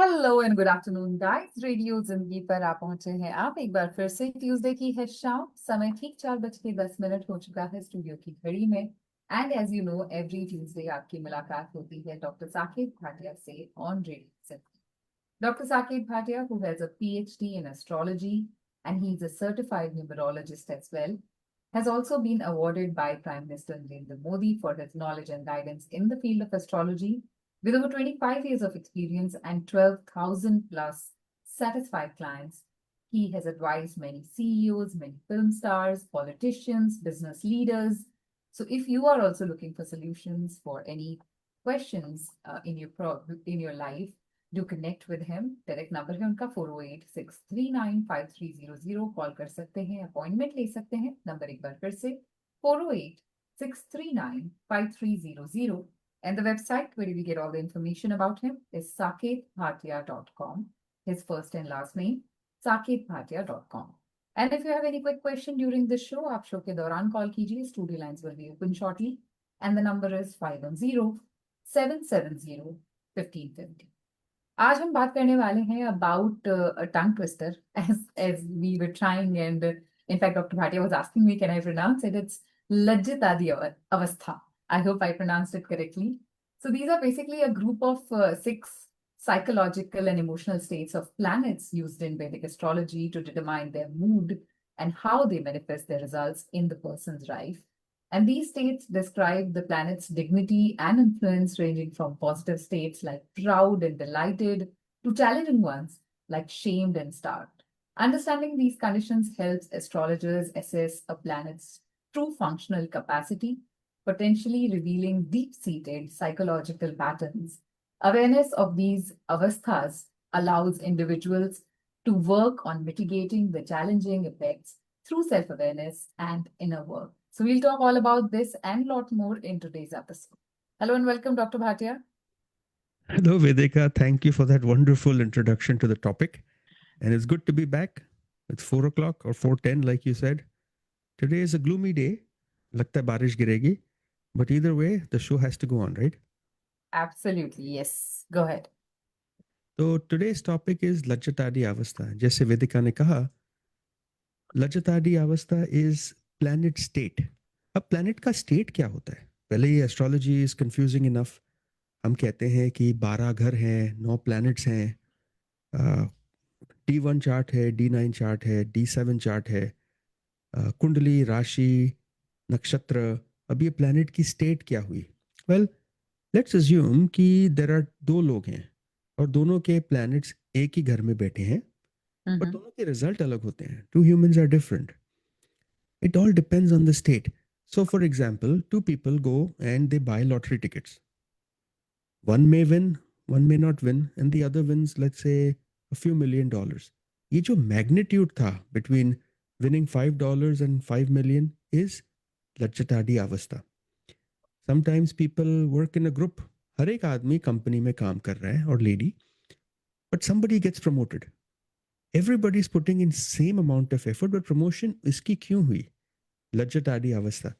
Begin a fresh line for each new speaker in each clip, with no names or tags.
Hello and good afternoon guys. Radio जिंदगी पर आप पहुंचे हैं आप एक बार फिर से। ट्यूसडे की है शाम, समय ठीक 4:10 हो चुका है स्टूडियो की घड़ी में। And as you know, every Tuesday आपकी मुलाकात होती है डॉक्टर साकेत भाटिया से on radio. Dr. Saket Bhatia, who has a PhD in astrology and he's a certified numerologist as well, has also been awarded by Prime Minister Narendra Modi for his knowledge and guidance in the field of astrology. With over 25 years of experience and 12,000 plus satisfied clients, he has advised many CEOs, many film stars, politicians, business leaders. So, if you are also looking for solutions for any questions in your life, do connect with him. Direct number है उनका 4086395300। Call कर सकते हैं, appointment ले सकते हैं। Number एक बार फिर से 4086395300। And the website where we get all the information about him is saketbhatia.com. His first and last name, saketbhatia.com. And if you have any quick question during the show, आप show के दौरान call कीजिए। Studio lines will be open shortly. And the number is 510-770-1550. आज हम बात करने वाले हैं about tongue twister as we were trying, and in fact Dr. Bhatia was asking me, can I pronounce it? It's Lajjit Adi Avastha. I hope I pronounced it correctly. So these are basically a group of six psychological and emotional states of planets used in Vedic astrology to determine their mood and how they manifest their results in the person's life. And these states describe the planet's dignity and influence, ranging from positive states like proud and delighted to challenging ones like shamed and starved. Understanding these conditions helps astrologers assess a planet's true functional capacity, potentially revealing deep seated psychological patterns. Awareness of these avasthas allows individuals to work on mitigating the challenging effects through self awareness and inner work. So, we'll talk all about this and a lot more in today's episode. Hello and welcome, Dr. Bhatia.
Hello, Vedika. Thank you for that wonderful introduction to the topic. And it's good to be back. It's 4 o'clock or 4:10, like you said. Today is a gloomy day. Lagta hai barish giregi. But either way, the show has to go on, right?
Absolutely. Yes. Go ahead.
So today's topic is Lajjatadi Avastha. जैसे वेदिका ने कहा, लज्जतादी अवस्था is planet state. अब planet का state क्या होता है? पहले ये astrology is confusing enough. हम कहते हैं कि 12 घर हैं, 9 planets हैं, D1 चार्ट है, D9 चार्ट है, D7 चार्ट है, कुंडली, राशि, नक्षत्र। अब ये प्लैनेट की स्टेट क्या हुई? वेल, लेट्स अज्यूम कि देर आर दो लोग हैं और दोनों के प्लैनेट्स एक ही घर में बैठे हैं, बट
Mm-hmm.
दोनों के रिजल्ट अलग होते हैं। Two humans are different. It all depends on the state. So for example, two people go and they buy lottery tickets. One may win, one may not win, and the other wins, let's say a few million dollars. ये जो magnitude था between winning $5 and 5 million is लज्जताडी अवस्था। Sometimes people work in a group. हर एक आदमी company में काम कर रहा है और lady, but somebody gets promoted. Everybody is putting in same amount of effort, but promotion इसकी क्यों हुई? लज्जताडी अवस्था।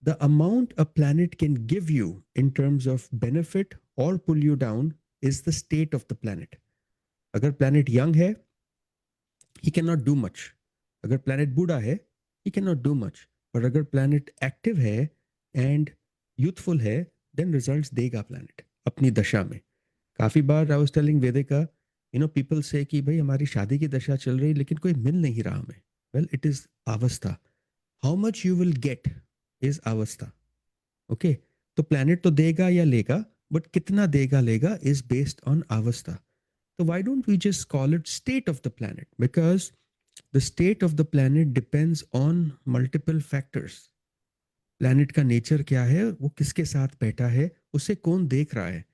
The amount a planet can give you in terms of benefit or pull you down is the state of the planet. अगर planet young है, he cannot do much. अगर planet बूढ़ा है, he cannot do much. और अगर planet active है and youthful है, then results देगा planet अपनी दशा में। काफी बार I was telling Vedika, people say कि भाई हमारी शादी की दशा चल रही लेकिन कोई मिल नहीं रहा हमें। Well, it is अवस्था. How much you will get is अवस्था. Okay? तो planet तो देगा या लेगा, but कितना देगा लेगा is based on अवस्था. So why don't we just call it state of the planet? Because the state of the planet depends on multiple factors. Planet का nature क्या है, वो किसके साथ बैठा है, उसे कौन देख रहा है.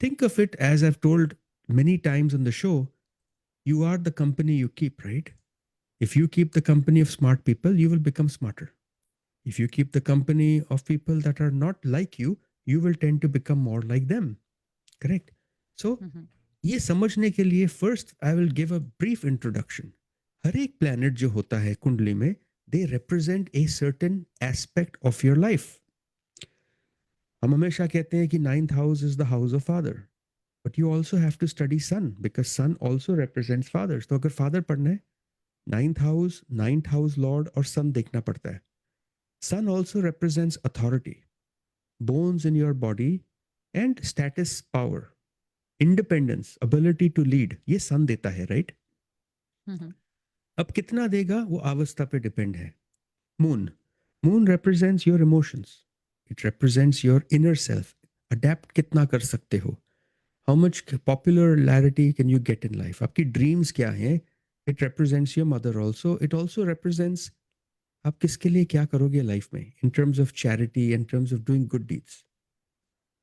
Think of it as I've told many times on the show, you are the company you keep, right? If you keep the company of smart people, you will become smarter. If you keep the company of people that are not like you will tend to become more like them. Correct? So
Mm-hmm.
ये समझने के लिए first I will give a brief introduction. हर एक planet जो होता है कुंडली में, they represent a certain aspect of your life. हम हमेशा कहते हैं कि ninth house is the house of father, But you also have to study sun because sun also represents fathers. तो अगर father पढ़ना है, ninth house lord और sun देखना पड़ता है. Sun also represents authority, bones in your body, and status, power, independence, ability to lead. ये sun देता है, right? अब कितना देगा वो अवस्था पे डिपेंड है. Moon. Moon represents your emotions. It represents your inner self. Adapt कितना कर सकते हो. How much popularity can you get in life? आपकी dreams क्या हैं? It represents your mother also. It also represents आप किसके लिए क्या करोगे लाइफ में in terms of charity, in terms of doing good deeds.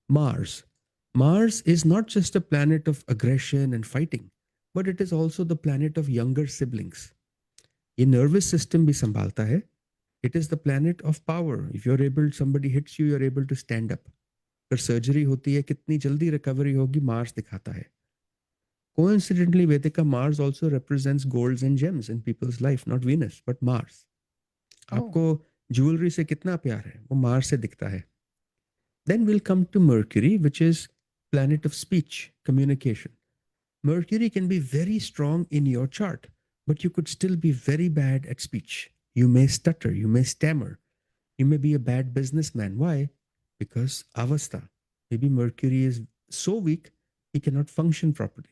Mars. Mars is not just a planet of aggression and fighting, but it is also the planet of younger siblings. ये nervous system भी संभालता है. It is the planet of power. If you're able, somebody hits you, you're able to stand up. अगर surgery होती है कितनी जल्दी recovery होगी मार्स दिखाता है. Coincidentally, Vedika, Mars also represents golds and gems in people's life, not Venus, but Mars. आपको jewellery से कितना प्यार है वो मार्स से दिखता है. Then we'll come to Mercury, which is planet of speech, communication. Mercury can be very strong in your chart, but you could still be very bad at speech. You may stutter, you may stammer, you may be a bad businessman. Why? Because avastha. Maybe Mercury is so weak he cannot function properly.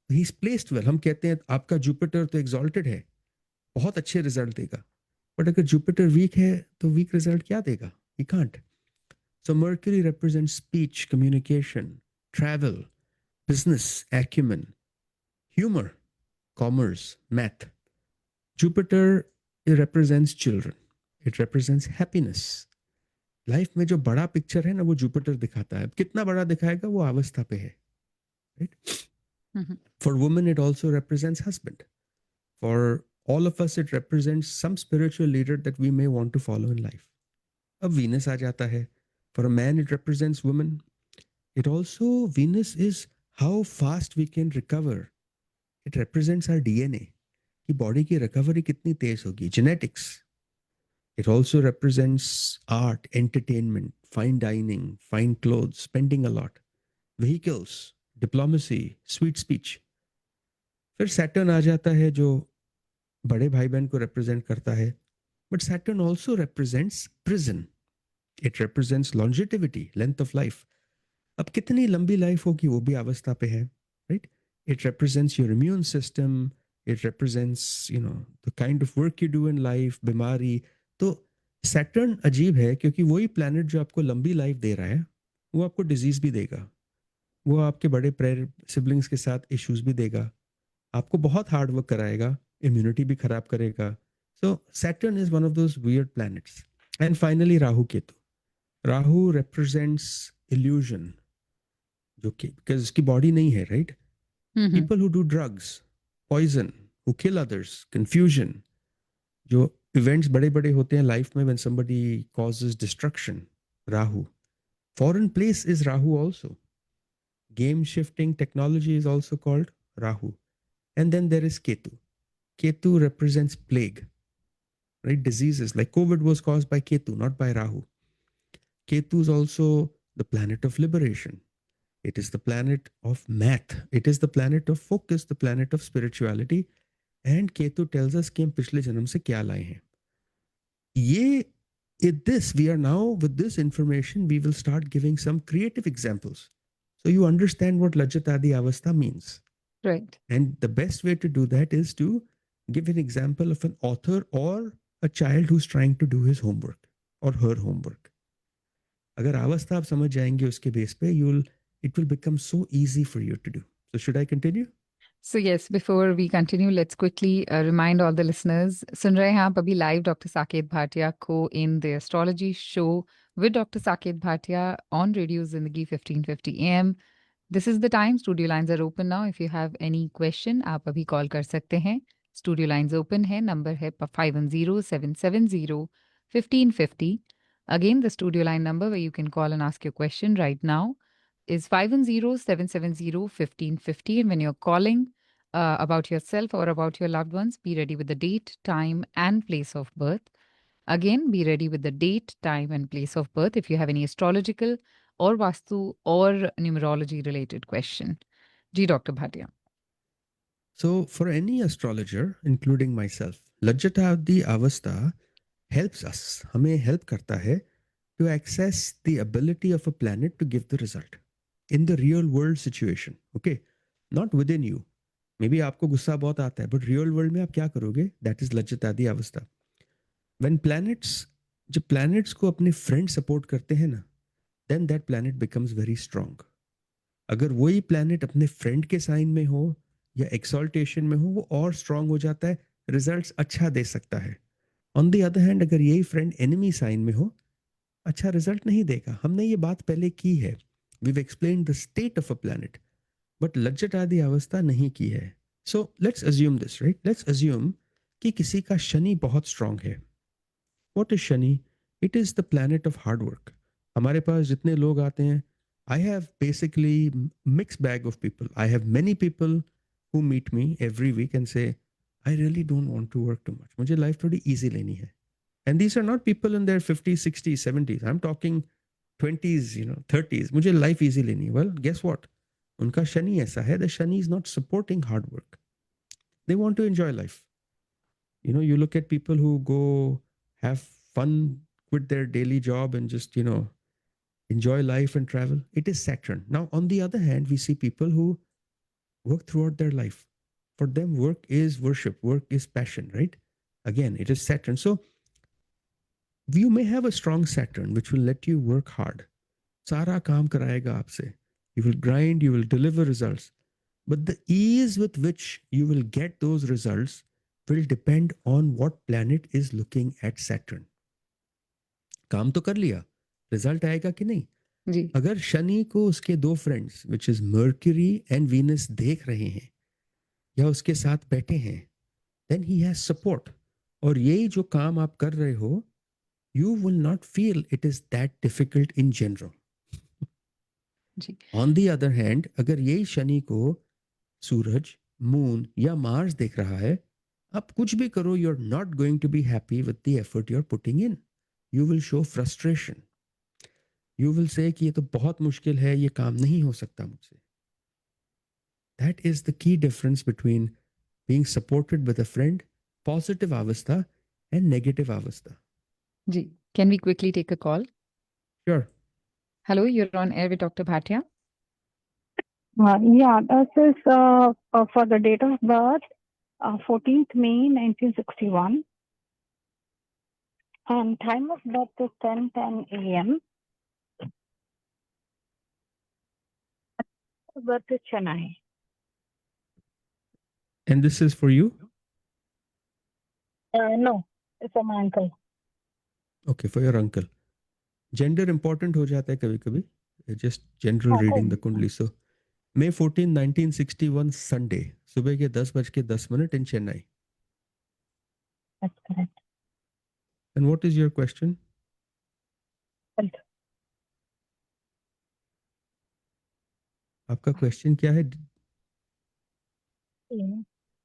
He's placed well. हम कहते हैं आपका Jupiter तो exalted है, बहुत अच्छे result देगा. But अगर जुपिटर वीक है तो वीक रिजल्ट क्या देगा? He can't. So Mercury represents speech, communication, travel, business, acumen, humor, commerce, math. Jupiter, it represents children. It represents happiness. Life में जो बड़ा पिक्चर है ना वो जुपिटर दिखाता है. कितना बड़ा दिखाएगा वो अवस्था पे है. Right? For women it also represents husband. For all of us it represents some spiritual leader that we may want to follow in life. अब Venus आ जाता है. For a man it represents women. It also, Venus is how fast we can recover. It represents our DNA. कि body की recovery कितनी तेज होगी. Genetics. It also represents art, entertainment, fine dining, fine clothes, spending a lot, vehicles, diplomacy, sweet speech. फिर Saturn आ जाता है जो बड़े भाई बहन को represent करता है. But Saturn also represents prison. It represents longevity, length of life. अब कितनी लंबी लाइफ होगी वो भी अवस्था पे है. Right? It represents your immune system. It represents, the kind of work you do in life, बीमारी. तो सैटर्न अजीब है क्योंकि वही प्लैनेट जो आपको लंबी लाइफ दे रहा है वो आपको डिजीज भी देगा. वो आपके बड़े सिबलिंग्स के साथ इश्यूज भी देगा. आपको बहुत हार्ड वर्क कराएगा, इम्यूनिटी भी खराब करेगा. So Saturn is one of those weird planets. And finally Rahu Ketu. Rahu represents illusion, जो कि बिकॉज उसकी बॉडी नहीं है. Right? People who do drugs, poison, who kill others, confusion, जो events बड़े बड़े होते हैं लाइफ में when somebody causes destruction, Rahu. Foreign place is Rahu also. Game shifting technology is also called Rahu. And then there is Ketu. Ketu represents plague, right? Diseases like COVID was caused by Ketu, not by Rahu. Ketu is also the planet of liberation. It is the planet of math. It is the planet of focus, the planet of spirituality. And Ketu tells us कि हम पिछले जन्म से क्या लाए हैं. We are now, with this information, we will start giving some creative examples. So you understand what Lajjatadi Avastha means.
Right.
And the best way to do that is to give an example of an author or a child who's trying to do his homework or her homework. अगर अवस्था आप समझ जाएंगे उसके base पे, it will become so easy for you to do. So should I continue?
So yes, before we continue, let's quickly remind all the listeners. सुन रहे हैं आप अभी live Dr. Saket Bhatia को in the astrology show with Dr. Saket Bhatia on Radio Zindagi 1550 AM. This is the time. Studio lines are open now. If you have any question, आप अभी call कर सकते हैं. Studio lines open है. Number है 510-770-1550. Again, the studio line number where you can call and ask your question right now is 510-770-1550. And when you're calling about yourself or about your loved ones, be ready with the date, time, and place of birth. Again, be ready with the date, time, and place of birth if you have any astrological or Vastu or numerology related question. जी doctor Bhatia.
So, for any astrologer, including myself, Lajjatadi Avastha helps us, हमें help करता है to access the ability of a planet to give the result in the real world situation. Okay, not within you. Maybe आपको गुस्सा बहुत आता है, but real world में आप क्या करोगे? That is Lajjatadi Avastha. When planets, जब planets को अपने friend support करते हैं ना, then that planet becomes very strong. अगर वही planet अपने friend के sign में हो या exaltation में हो, वो और strong हो जाता है, results अच्छा दे सकता है. On the other hand, अगर यही friend enemy sign में हो, अच्छा रिजल्ट नहीं देगा. हमने ये बात पहले की है. We've explained the state of a planet, but लज्जत आदि अवस्था नहीं की है. So let's assume this, right? Let's assume कि किसी का शनि बहुत strong है. What is Shani? It is the planet of hard work. हमारे पास जितने लोग आते हैं, I have basically mixed bag of people. I have many people who meet me every week and say, I really don't want to work too much. मुझे life थोड़ी easy लेनी है. And these are not people in their 50s, 60s, 70s. I'm talking 20s, 30s. मुझे life easy लेनी है. Well, guess what? उनका शनि ऐसा है, the Shani is not supporting hard work. They want to enjoy life. You look at people who go have fun, quit their daily job and just, enjoy life and travel. It is Saturn. Now, on the other hand, we see people who work throughout their life. For them, work is worship, work is passion, right? Again, it is Saturn. So you may have a strong Saturn which will let you work hard. सारा काम कराएगा आपसे. You will grind, you will deliver results. But the ease with which you will get those results will depend on what planet is looking at Saturn. काम तो कर लिया, result आएगा कि नहीं?
जी
अगर शनि को उसके दो friends which is mercury and Venus देख रहे हैं या उसके साथ बैठे हैं, देन ही हैज सपोर्ट. और यही जो काम आप कर रहे हो, you will not feel it is that difficult in general.
Ji
On the other hand, अगर यही शनि को सूरज, मून या मार्स देख रहा है, आप कुछ भी करो, you're not going to be happy with the effort you're putting in. You will show frustration. You will say कि ये तो बहुत मुश्किल है, ये काम नहीं हो सकता मुझसे. That is the key difference between being supported with a friend, positive avastha, and negative avastha.
जी can we quickly take a call?
Sure.
Hello, you are on air with doctor Bhatia.
Yeah, this is for the date of birth, 14th May 1961, and time of birth is 10:10 a.m. Birth is Chennai.
And this is for you?
No, it's for my uncle.
Okay, for your uncle. Gender important हो जाता है कभी कभी. Just general reading the kundli. So May 14, 1961, Sunday, सुबह के 10:10 in Chennai.
That's correct.
And what is your question?
Health.
आपका question क्या है?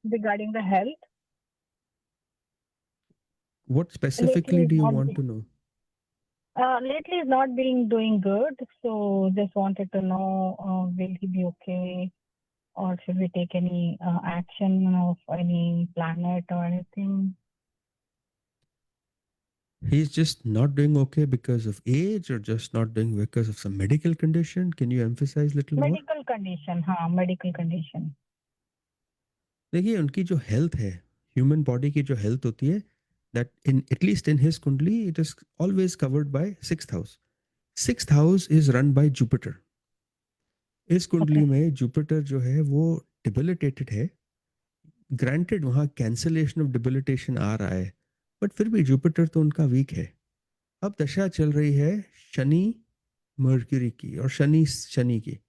Regarding the health,
What specifically
lately
do you
not
want to know?
lately is not being doing good. So just wanted to know, will he be okay, or should we take any action of any planet or anything?
He's just not doing okay because of age or just not doing because of some medical condition? Can you emphasize a little more?
Medical condition, हाँ, medical condition.
देखिए, उनकी जो health है, human body की जो health होती है, that in at least in his kundli it is always covered by sixth house. Sixth house is run by Jupiter. इस कुंडली
Okay.
में जुपिटर जो है वो डिबिलिटेटेड है. ग्रांटेड वहाँ कैंसलेशन ऑफ डिबिलिटेशन आ रहा है, बट फिर भी जुपिटर तो उनका वीक है. अब दशा चल रही है शनि मर्क्यूरी की और शनि शनि की.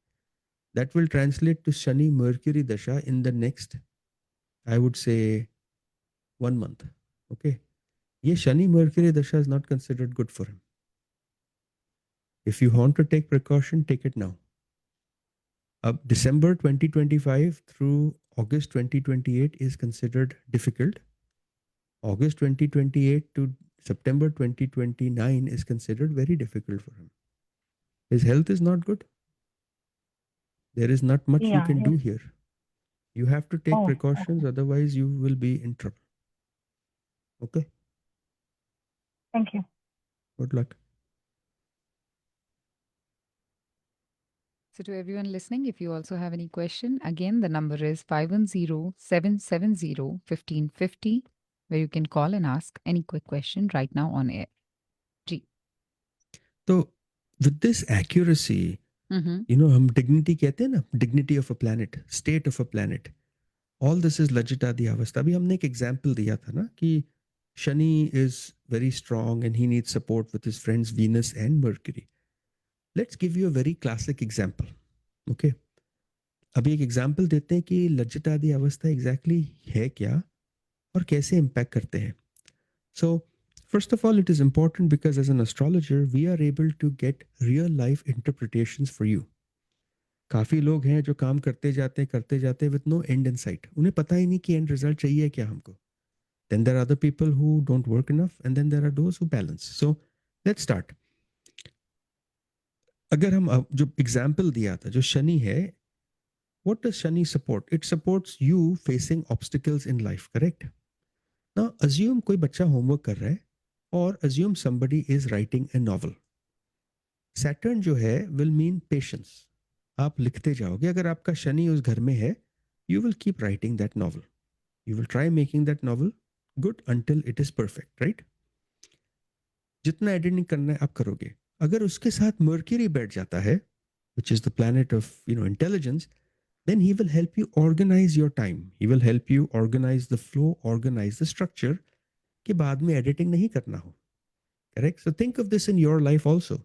That will translate to Shani Mercury dasha in the next, I would say, 1 month. Okay. ये Shani Mercury dasha is not considered good for him. If you want to take precaution, take it now. Ab December 2025 through August 2028 is considered difficult. August 2028 to September 2029 is considered very difficult for him. His health is not good. There is not much you
Yeah.
can do here. You have to take
Oh,
precautions,
okay.
otherwise you will be in trouble. Okay,
Thank you.
good luck.
So to everyone listening, if you also have any question, again, the number is 510-770-1550, where you can call and ask any quick question right now on air. Ji.
So with this accuracy,
Mm-hmm.
हम dignity कहते हैं ना, dignity of a planet, state of a planet. All this is Lajitadi Avastha. अभी हमने एक example दिया था ना कि Shani is very strong and he needs support with his friends Venus and Mercury. Let's give you a very classic example. Okay. अभी एक example देते हैं कि लज्जत आदि अवस्था एग्जैक्टली है क्या और कैसे इम्पैक्ट करते हैं. सो first of all, it is important because as an astrologer, we are able to get real life interpretations for you. काफ़ी लोग हैं जो काम करते जाते हैं with no end in sight. उन्हें पता ही नहीं कि end result चाहिए क्या हमको. Then there are other people who don't work enough, and then there are those who balance. So let's start. अगर हम जो एग्जाम्पल दिया था, जो शनि है, what does Shani support? It supports you facing obstacles in life, correct? Now, assume कोई बच्चा homework कर रहा है, or assume somebody is writing a novel. Saturn जो है will mean patience. आप लिखते जाओगे. अगर आपका शनि उस घर में है, you will keep writing that novel. You will try making that novel good until it is perfect, right? जितना एडिटिंग करना है आप करोगे. अगर उसके साथ मर्क्यूरी बैठ जाता है, which is the planet of intelligence, then he will help you organize your time. He will help you organize the flow, organize the structure, कि बाद में editing नहीं करना हो. Correct? So think of this in your life also.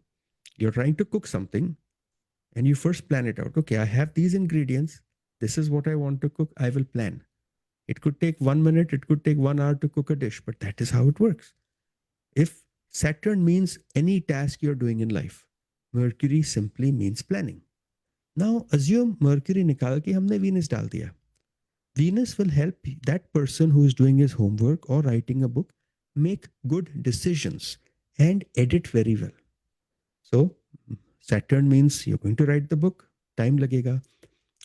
You're trying to cook something and you first plan it out. Okay, I have these ingredients. This is what I want to cook. I will plan. It could take 1 minute, it could take 1 hour to cook a dish, but that is how it works. If Saturn means any task you're doing in life, Mercury simply means planning. Now assume Mercury निकाल के हमने Venus डाल दिया. Venus will help that person who is doing his homework or writing a book make good decisions and edit very well. So Saturn means you're going to write the book, time lagega.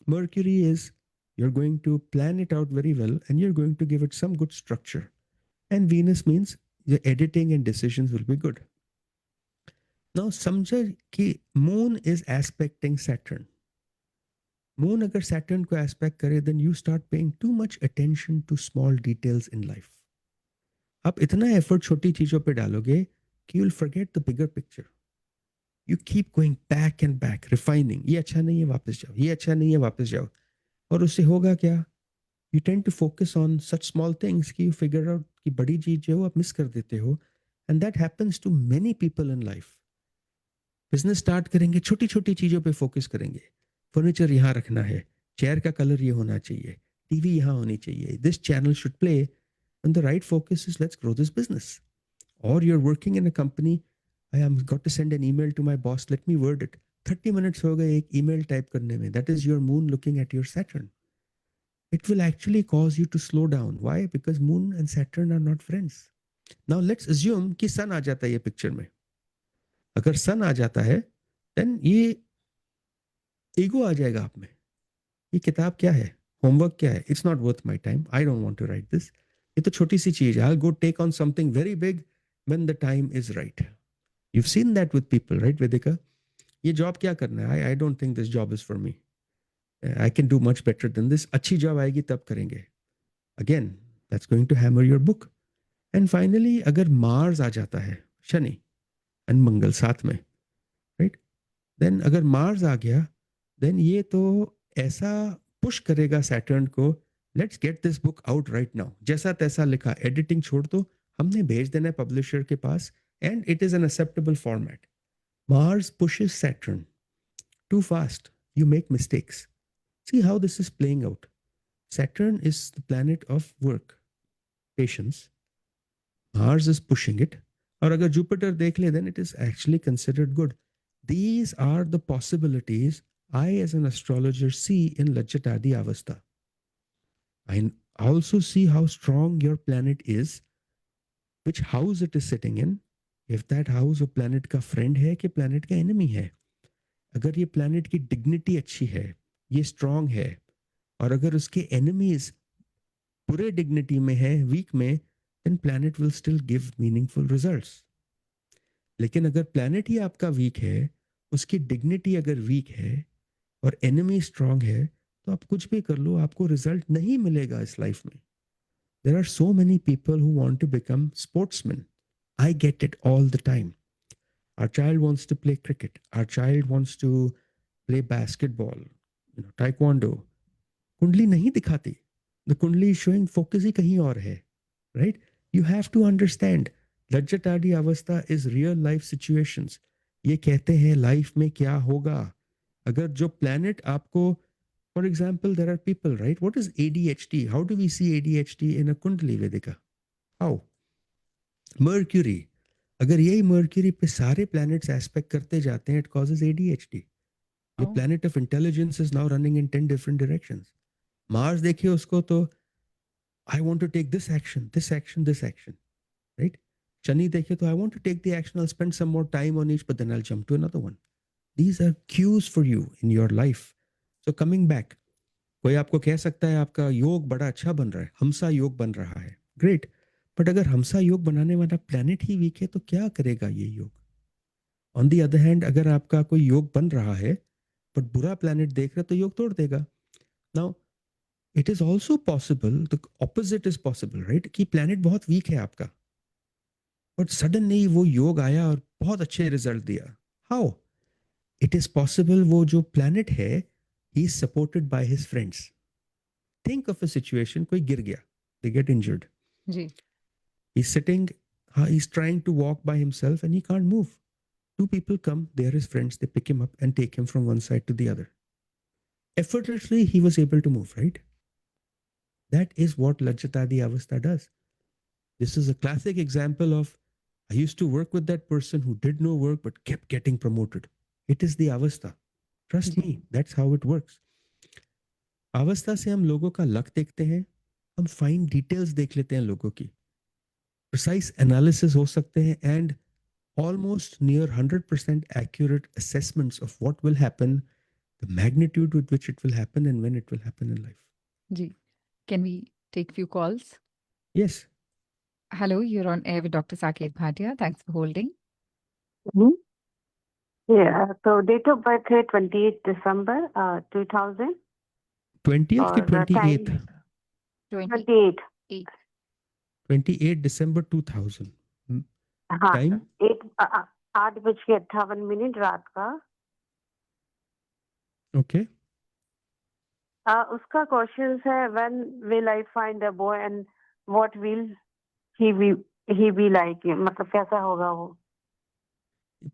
Mercury is you're going to plan it out very well and you're going to give it some good structure. And Venus means the editing and decisions will be good. Now समझे कि Moon is aspecting Saturn. Moon अगर Saturn को aspect करे, then you start paying too much attention to small details in life. आप इतना effort छोटी चीजों पे डालोगे कि you'll forget the bigger picture. You keep going back and back, refining. ये अच्छा नहीं है, वापस जाओ. ये अच्छा नहीं है, वापस जाओ. और उससे होगा क्या? You tend to focus on such small things कि you figure out कि बड़ी चीज जो आप मिस कर देते हो. And that happens to many people in life. Business start करेंगे, छोटी छोटी चीजों पे फोकस करेंगे. फर्नीचर यहाँ रखना है, चेयर का कलर ये होना चाहिए, टीवी यहाँ होनी चाहिए, this channel should play. And the right focus is let's grow this business. और you are working in a company, I am got to send an email to my boss, let me word it. 30 minutes हो गए एक email type करने में. That is your moon looking at your Saturn. It will actually cause you to slow down. Why? Because Moon and Saturn are not friends. Now let's assume कि Sun आ जाता है ये picture में. अगर Sun आ जाता है, then ये ego आ जाएगा आप में. ये किताब क्या है, होमवर्क क्या है, it's not worth my time, I don't want to write this. ये तो छोटी सी चीज है. I go take on something very big when the time is right. You seen that with people, right Vedika? ये जॉब क्या करना है, I don't think this job is for me, I can do much better than this. अच्छी job आएगी तब करेंगे. Again that's going to hammer your book. And finally अगर Mars आ जाता है, शनि एंड मंगल साथ में, राइट, देन अगर मार्स आ गया, देन ये तो ऐसा पुश करेगा सैटर्न को, let's get this book out right now. जैसा तैसा लिखा, एडिटिंग छोड़ दो, हमने भेज देना है पब्लिशर के पास, and it is an acceptable format. Mars pushes Saturn too fast, you make mistakes. See how this is playing out. Saturn is the planet of work, patience. Mars is pushing it. और अगर Jupiter देख ले, then it is actually considered good. These are the possibilities I as an astrologer see in Lajjatadi Avastha. I also see how strong your planet is, which house it is sitting in, if that house or planet का friend है कि planet का enemy है. अगर ये planet की dignity अच्छी है, ये स्ट्रांग है, और अगर उसके एनिमीज पूरे डिग्निटी में है, वीक में, then planet will still give meaningful results. लेकिन अगर प्लैनेट ही आपका वीक है, उसकी डिग्निटी अगर वीक है और एनिमी स्ट्रांग है, तो आप कुछ भी कर लो, आपको रिजल्ट नहीं मिलेगा इस लाइफ में। There are so many people who want to become sportsman. I get it all the time. Our child wants to play cricket, our child wants to play basketball, taekwondo. कुंडली नहीं दिखाती, the कुंडली showing focus ही कहीं और है, right? You have to understand लज्जतादी अवस्था is real life situations. ये कहते हैं लाइफ में क्या होगा। अगर जो प्लैनेट आपको, for example there are people, right, what is ADHD? How do we see ADHD in a kundli Vedika? How? Mercury, अगर यही मर्क्यूरी पे सारे प्लैनेट्स एस्पेक्ट करते जाते हैं, it causes ADHD. Your
Oh,
planet of intelligence is now running in 10 different directions. Mars देखिए उसको तो I want to take this action, this action, this action, right? Shani देखिए तो I want to take the action, I'll spend some more time on each, but then I'll jump to another one. These are cues for you in your life. So coming back, कोई आपको कह सकता है आपका योग बड़ा अच्छा बन रहा है, हमसा योग बन रहा है, ग्रेट, बट अगर हमसा योग बनाने वाला प्लैनेट ही वीक है तो क्या करेगा ये योग? ऑन दी अदर हैंड, अगर आपका कोई योग बन रहा है बट बुरा प्लैनेट देख रहा है तो योग तोड़ देगा। Now it is also possible, the opposite is possible, right, कि प्लैनेट बहुत वीक है आपका, बट सडनली वो योग आया और बहुत अच्छे रिजल्ट दिया। हाउ? इट इज पॉसिबल वो जो प्लैनेट है, he is supported by his friends. Think of a situation, कोई गिर गया, दे गेट इंजर्ड,
जी,
he is sitting, he is trying to walk by himself and he can't move. Two people come, they are his friends, they pick him up and take him from one side to the other. Effortlessly, he was able to move, right? That is what Lajjatadi Avastha does. This is a classic example of, I used to work with that person who did no work but kept getting promoted. It is the Avastha. Trust
जी,
me, that's how it works. अवस्था से हम लोगों का luck देखते हैं, हम fine details देख लेते हैं लोगों की, प्रिसाइज एनालिसिस हो सकते हैं, and almost near 100% accurate assessments of what will happen, the magnitude with which it will happen, and when it will happen in life.
जी. Can we take few calls?
Yes.
Hello, you're on air with Dr. Saket Bhatia. Thanks for holding.
Mhm. Yeah, so date of birth है 28 December 2000
20th ki
और
28th?
time
28.
28
28 December 2000.
हाँ
Time?
8:58 रात का।
Okay.
उसका question है when will I find a boy and what will he be like, मतलब कैसा होगा वो?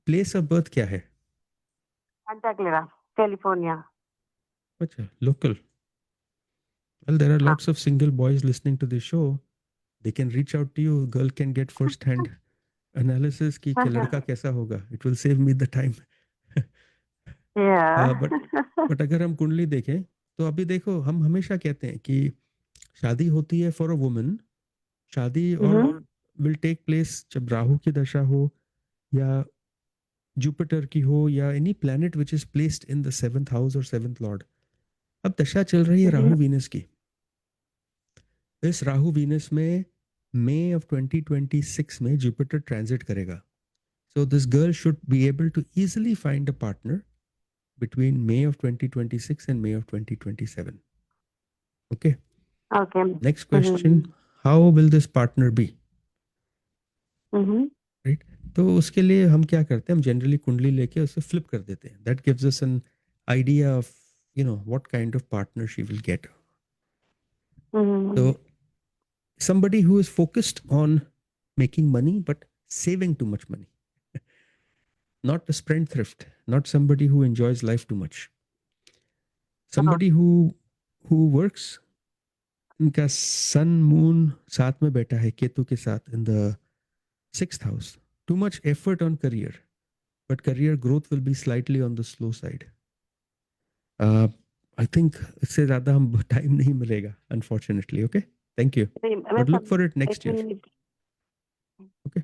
Place of birth क्या है?
Santa Clara, California.
अच्छा, local. Well, there are
हाँ
lots of single boys listening to this show. They can reach out to you. Girl can get first hand analysis कि लड़का कैसा होगा. It will save me the time.
yeah
but अगर हम कुंडली देखें तो अभी देखो, हम हमेशा कहते हैं कि शादी होती है फॉर अ वुमन, शादी और विल टेक प्लेस जब राहु की दशा हो या जुपिटर की हो या any planet which is placed in the 7th house और 7th लॉर्ड। अब दशा चल रही है राहु वीनस की। इस राहु वीनस में मई ऑफ 2026 में जुपिटर ट्रांजिट करेगा। So this girl should be able to easily find a partner between May of 2026 and May of 2027. Okay.
okay
Next question. How will this partner be? Right? तो उसके लिए हम क्या करते हैं, हम जनरली कुंडली लेके उसे फ्लिप कर देते हैं. That gives us an idea of, what kind of partner she will get. So somebody who is focused on making money but saving too much money. Not a spendthrift, not somebody who enjoys life too much. Somebody who works, इनका sun moon साथ में बैठा है केतु के साथ in the 6th house. Too much effort on career, but career growth will be slightly on the slow side. I think इससे ज्यादा हम टाइम नहीं मिलेगा unfortunately. Okay, thank you, but look for it next year. Okay,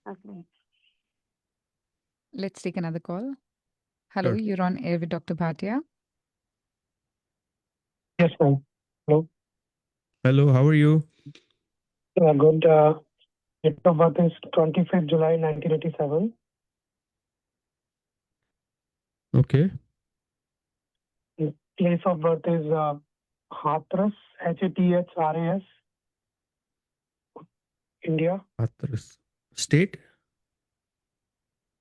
okay
Let's take another call. Hello,
Sure.
you're on air with Dr. Bhatia.
Yes, ma'am. Hello.
Hello, how are you?
Good. Date of birth is 25th July 1987.
Okay.
Place of birth is Hathras, Hathras, India,
Hathras. State?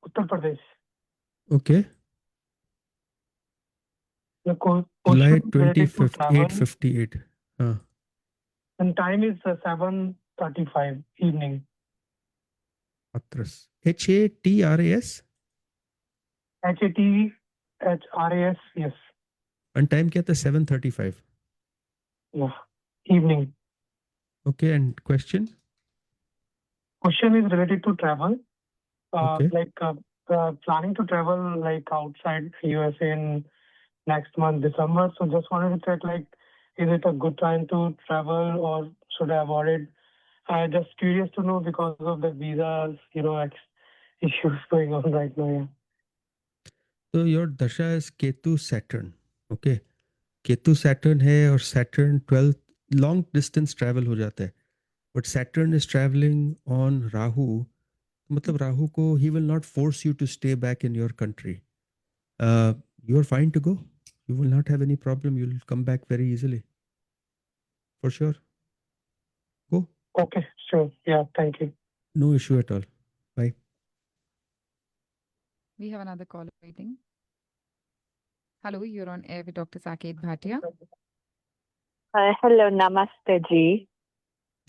Uttar Pradesh.
Okay.
The
July
question related to
25th,
travel
8:58.
and time is 7:35 evening.
Hathras. Hatras?
Hathras, yes.
And time क्या था? 7:35.
Yeah. Evening.
Okay, and question?
Question is related to travel.
Okay.
Planning to travel like outside USA in next month, December. So just wanted to check, like, is it a good time to travel or should I avoid it? Just curious to know because of the visas, issues going on right now. Yeah.
So your dasha is Ketu Saturn. Okay. Ketu Saturn है और Saturn 12 long distance travel हो जाता है but Saturn is travelling on Rahu मतलब राहु को ही will not force you to stay back in your country you are fine to go you will not have any problem you will come back very easily for sure go
Okay, sure. Yeah, thank you.
No issue at all bye
We have another caller waiting. Hello, you're on air with Dr. Saket Bhatia.
Hello, namaste ji.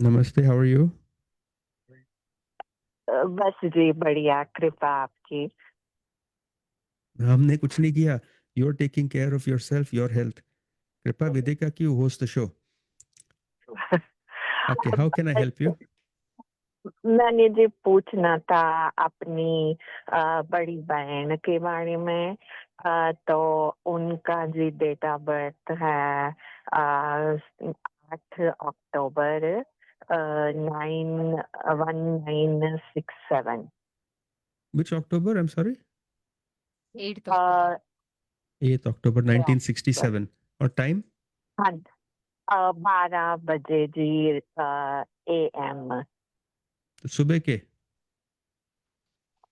नमस्ते how are you
बस जी बढ़िया कृपा आपकी.
हमने कुछ नहीं किया you are taking care of yourself your health कृपा विदिका की host the show okay how can I help you
मैंने जी पूछना था अपनी बड़ी बहन के बारे में. तो उनका जी डेट ऑफ बर्थ है 8 अक्टूबर 1967.
Which October I am sorry
8th October.
8th October 1967 और टाइम
हाँ 12 बजे जी AM.
तो सुबह के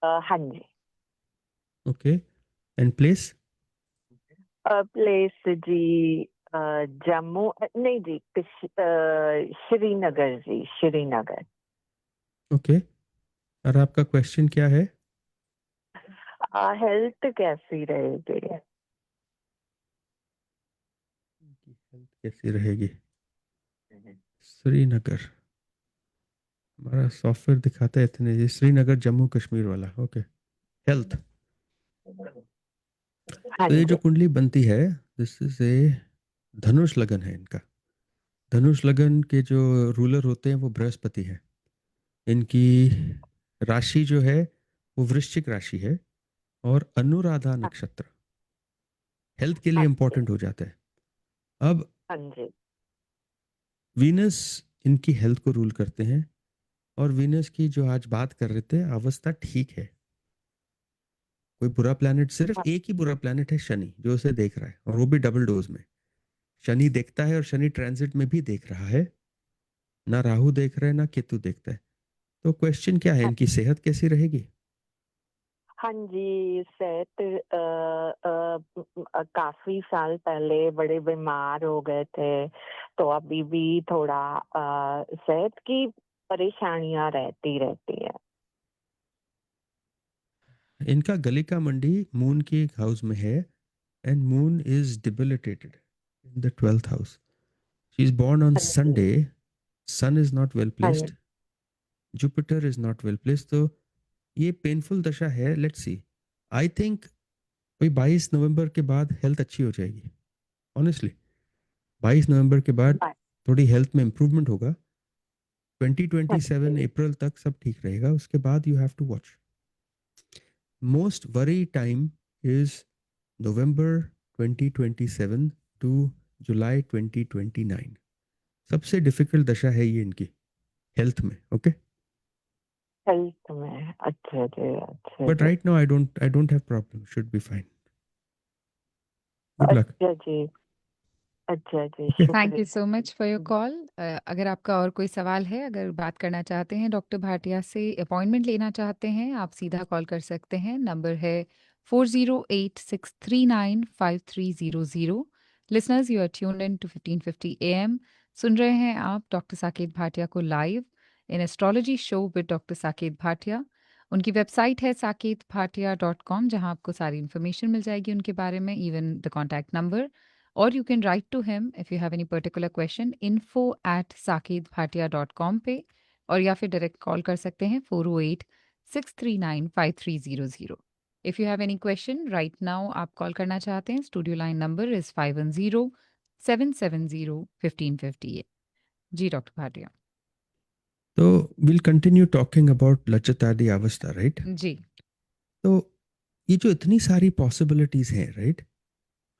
हाँ जी.
ओके एंड प्लेस
प्लेस जी जम्मू नहीं जी श्रीनगर जी श्रीनगर.
ओके और आपका क्वेश्चन क्या है
हेल्थ कैसी रहेगी.
हेल्थ कैसी रहेगी श्रीनगर हमारा सॉफ्टवेयर दिखाता है इतने ये श्रीनगर जम्मू कश्मीर वाला ओके हेल्थ
हाँ
तो ये जो
जी.
कुंडली बनती है दिस इज ए धनुष लगन है इनका धनुष लगन के जो रूलर होते हैं वो बृहस्पति है इनकी राशि जो है वो वृश्चिक राशि है और अनुराधा नक्षत्र हेल्थ के लिए
हाँ जी.
इंपॉर्टेंट हो जाता है अब
हाँ जी.
वीनस इनकी हेल्थ को रूल करते हैं और वीनस की जो आज बात कर रहे थे अवस्था ठीक है कोई बुरा प्लैनेट सिर्फ एक ही बुरा प्लैनेट है शनि जो उसे देख रहा है और वो भी डबल डोज में शनि देखता है और शनि ट्रांजिट में भी देख रहा है ना राहु देख रहा है ना केतु देखता है तो क्वेश्चन क्या है इनकी सेहत कैसी रहेगी
हाँ जी. सेहत काफी साल पहले बड़े बीमार हो गए थे तो अभी भी थोड़ा सेहत की परेशानियां रहती है.
इनका गलिका मंडी मून की एक हाउस में है and moon is debilitated in the 12th house she is born on
हाँ जी.
Sunday sun is not well
हाँ
प्लेस्ड
जी.
Jupiter is not well placed तो ये पेनफुल दशा है लेट्स सी आई थिंक कोई 22 नवंबर के बाद हेल्थ अच्छी हो जाएगी ऑनेस्टली 22 नवंबर के बाद
हाँ
थोड़ी हेल्थ में इम्प्रूवमेंट होगा
हाँ
2027
जी.
अप्रैल तक सब ठीक रहेगा उसके बाद you have to watch most worry time is November 2027 to July 2029 सबसे डिफिकल्ट दशा है ये इनकी हेल्थ में ओके
हेल्थ में अच्छा जी. अच्छा
बट
जी.
Right now I don't have problem should be fine good luck
अच्छा जी. अच्छा जी,
Okay.
थैंक
शुक्रिया।
You so much for your call. अगर आपका और कोई सवाल है, अगर बात करना चाहते हैं डॉक्टर भाटिया से, अपॉइंटमेंट लेना चाहते हैं, आप सीधा कॉल कर सकते हैं। नंबर है 4086395300। Listeners, you are tuned in to 1550 AM। सुन रहे हैं आप डॉक्टर साकेत भाटिया को live in astrology show with doctor Saket Bhatia. उनकी वेबसाइट है saketbhatia.com, जहां आपको सारी इन्फॉर्मेशन मिल जाएगी उनके बारे में, even the contact number. Or you can write to him if you have any particular question, info@saketbhatia.com पे, और या फिर डायरेक्ट कॉल कर सकते हैं 408-639-5300। If you have any question right now, आप कॉल करना चाहते हैं, स्टूडियो लाइन नंबर इज 510-770-1558। जी doctor Bhatia.
So we'll continue talking about Lachitadi Avastha, right?
जी
तो ये जो इतनी सारी पॉसिबिलिटीज हैं, राइट,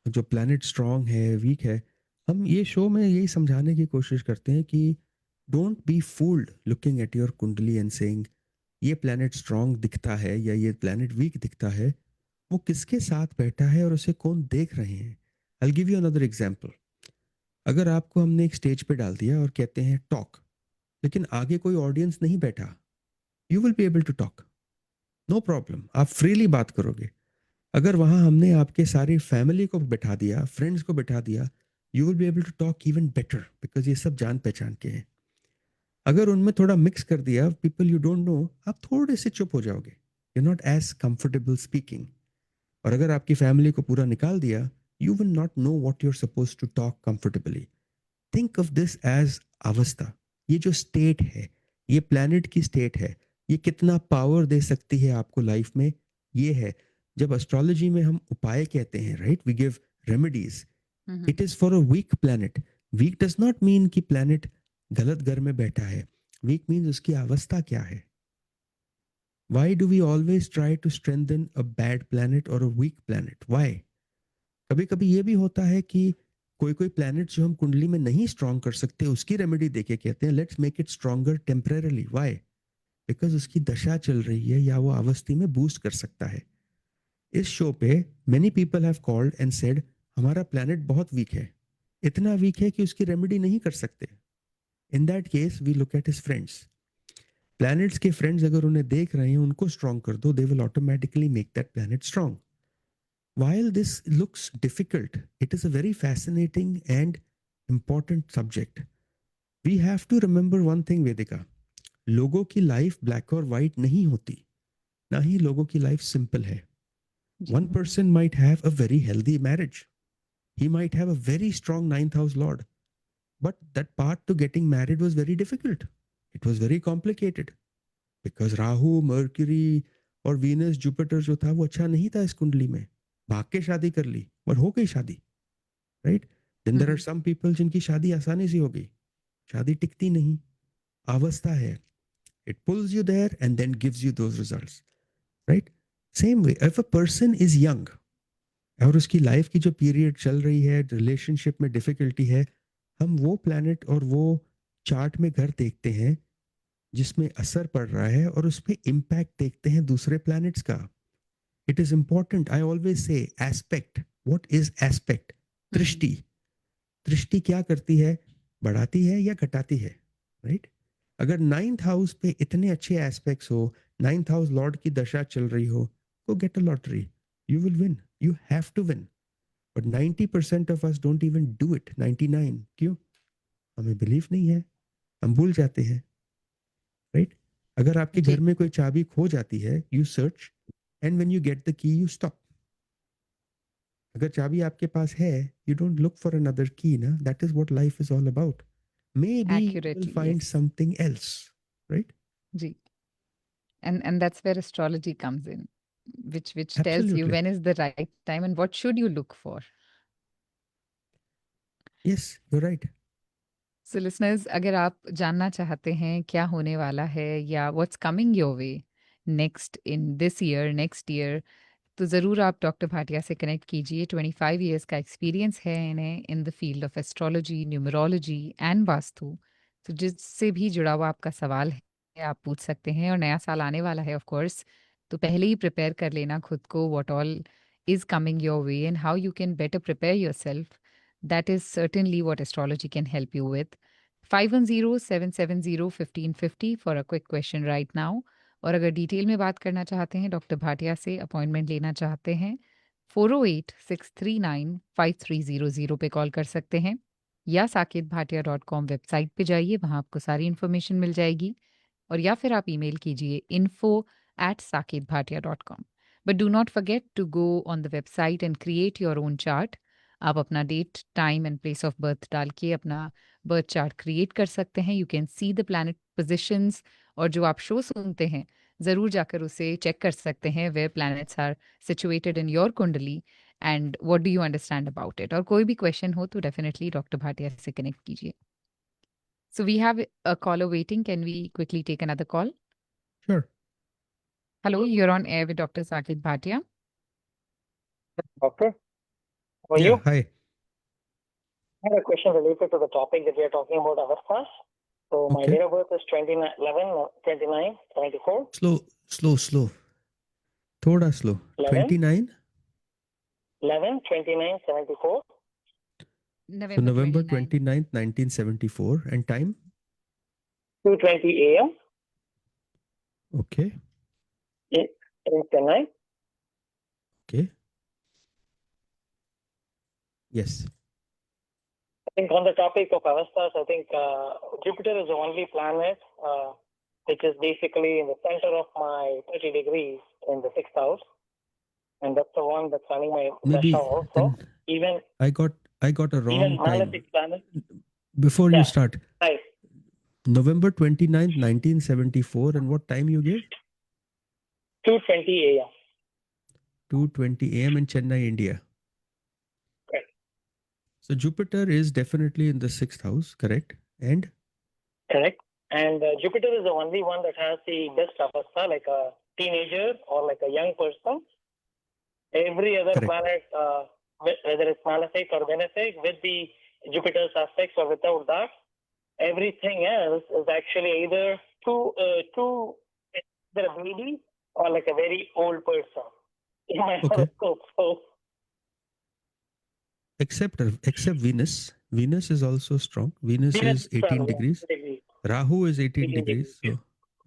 जो प्लैनेट स्ट्रांग है, वीक है, हम ये शो में यही समझाने की कोशिश करते हैं कि don't be fooled looking at your kundli and saying ये प्लैनेट स्ट्रांग दिखता है या ये प्लैनेट वीक दिखता है। वो किसके साथ बैठा है और उसे कौन देख रहे हैं। I give you another example. अगर आपको हमने एक स्टेज पे डाल दिया और कहते हैं टॉक, लेकिन आगे कोई ऑडियंस नहीं बैठा, you will be able to talk, no problem, आप फ्रीली बात करोगे। अगर वहां हमने आपके सारी फैमिली को बैठा दिया, फ्रेंड्स को बैठा दिया, you will be able to talk even better, because ये सब जान पहचान के हैं। अगर उनमें थोड़ा मिक्स कर दिया, पीपल यू डोंट नो, आप थोड़े से चुप हो जाओगे, you not as comfortable speaking. और अगर आपकी फैमिली को पूरा निकाल दिया, you will not know what you are suppose to talk comfortably. Think of this as avastha. ये जो स्टेट है, ये प्लैनेट की स्टेट है, ये कितना पावर दे सकती है आपको लाइफ में, ये है। जब एस्ट्रोलॉजी में हम उपाय कहते हैं, right, we give remedies, it is for a weak planet. Weak does not mean कि प्लैनेट गलत घर में बैठा है, वीक मीन्स उसकी अवस्था क्या है। Why do we always try to strengthen a bad planet और अ वीक प्लैनेट, वाई? कभी कभी ये भी होता है कि कोई कोई प्लैनेट जो हम कुंडली में नहीं स्ट्रांग कर सकते, उसकी रेमेडी देके कहते हैं let's make it stronger temporarily. Why? Because उसकी दशा चल रही है या वो अवस्थी में बूस्ट कर सकता है। इस शो पे many people have called and said हमारा प्लैनेट बहुत वीक है, इतना वीक है कि उसकी रेमेडी नहीं कर सकते। In that case we look at his friends. Planets के फ्रेंड्स अगर उन्हें देख रहे हैं, उनको स्ट्रांग कर दो, they will automatically make that planet strong. While this looks difficult, it is a very fascinating and important subject. We have to remember one thing, Vedika. लोगों की लाइफ ब्लैक और वाइट नहीं होती, ना ही लोगों की लाइफ सिंपल है। One person might have a very healthy marriage. He might have a very strong ninth house lord. But that path to getting married was very difficult. It was very complicated. Because Rahu, Mercury और Venus, Jupiter जो था वो अच्छा नहीं था इस कुंडली में। भाग के शादी कर ली और हो गई शादी, right. Then there are some people जिनकी शादी आसानी से हो गई, शादी टिकती नहीं, अवस्था है। It pulls you there and then gives you those results, right. Same way if a person is young और उसकी लाइफ की जो पीरियड चल रही है, रिलेशनशिप में डिफिकल्टी है, हम वो प्लैनेट और वो चार्ट में घर देखते हैं जिसमें असर पड़ रहा है और उस पर इम्पैक्ट देखते हैं दूसरे प्लैनेट्स का। It is important, I always say aspect. What is aspect? दृष्टि। दृष्टि क्या करती है? बढ़ाती है या घटाती है, राइट। अगर नाइन्थ हाउस पे इतने अच्छे एस्पेक्ट्स हो, नाइन्थ हाउस लॉर्ड की दशा चल रही हो, go get a lottery, you will win, you have to win. But 90% of us don't even do it. 99 क्यों? हमें बिलीव नहीं है, हम भूल जाते हैं, राइट। अगर आपके घर में कोई चाबी खो जाती है, you search and when you get the key you stop. अगर चाबी आपके पास है, you don't look for another key ना। That is what life is all about. Maybe you will find something else, right.
जी, and that's where astrology comes in, which tells you
Absolutely.
when is the right time and what should you look for.
Yes, you're right.
So listeners, अगर आप जानना चाहते हैं क्या होने वाला है या what's coming your way next in this year, next year, तो ज़रूर आप डॉक्टर भाटिया से कनेक्ट कीजिए। 25 इयर्स का एक्सपीरियंस है इन्हें in the field of astrology, numerology and vastu. तो जिससे भी जुड़ा हुआ आपका सवाल है आप पूछ सकते हैं। और नया साल आने वाला है ऑफ कोर्स, तो पहले ही प्रिपेयर कर लेना खुद को, what all is coming your way and how you can better prepare yourself That is certainly what astrology can help you with. 510-770-1550 for a quick question right now. और अगर detail में बात करना चाहते हैं डॉक्टर भाटिया से, अपॉइंटमेंट लेना चाहते हैं, 408-639-5300 पे कॉल कर सकते हैं या saketbhatia.com वेबसाइट पे जाइए, वहाँ आपको सारी इन्फॉर्मेशन मिल जाएगी, और या फिर आप ईमेल कीजिए info@saketbhatia.com. But do not forget to go on the website and create your own chart. आप अपना date, time and place of birth डाल के अपना बर्थ चार्ट क्रिएट कर सकते हैं. You can see the planet positions, और जो आप शो सुनते हैं ज़रूर जाकर उसे चेक कर सकते हैं, where planets are situated in your kundli and what do you understand about it. और कोई भी क्वेश्चन हो तो डेफिनेटली डॉक्टर भाटिया से कनेक्ट कीजिए. So we have a caller waiting. Can we quickly take another call?
Sure.
Hello, you're on air with Dr. Saket Bhatia.
Doctor, how are
Yeah,
you?
hi.
I have a question related to the topic that we are talking about, avasthas. So my
Okay.
date of birth is 29/11/29/74.
Slow. Thoda slow.
11?
29.
11/29/74.
So November 29th, 1974. And time?
2:20 a.m.
Okay.
in Chennai.
Okay. Yes.
I think on the topic of avasthas, I think Jupiter is the only planet which is basically in the center of my 30 degrees in the 6th house. And that's the one that's running my
Maybe
dasha also.
then
Even
I got a wrong
even
time.
malefic planet.
Before
Yeah.
you start,
Right.
November 29th, 1974, and what time you gave?
2:20 a.m.
2:20 a.m. in Chennai, India.
Correct.
So Jupiter is definitely in the 6th house, correct? And
Correct. And Jupiter is the only one that has the best avastha, like a teenager or like a young person. Every other
Correct.
planet, whether it's malefic or benefic, with the Jupiter's aspects or without that, everything else is actually either either a baby or like a very old person in my
Okay.
horoscope. So
except Venus. Venus is also strong. Venus
Venus
is 18 degrees. Rahu is 18 degrees. So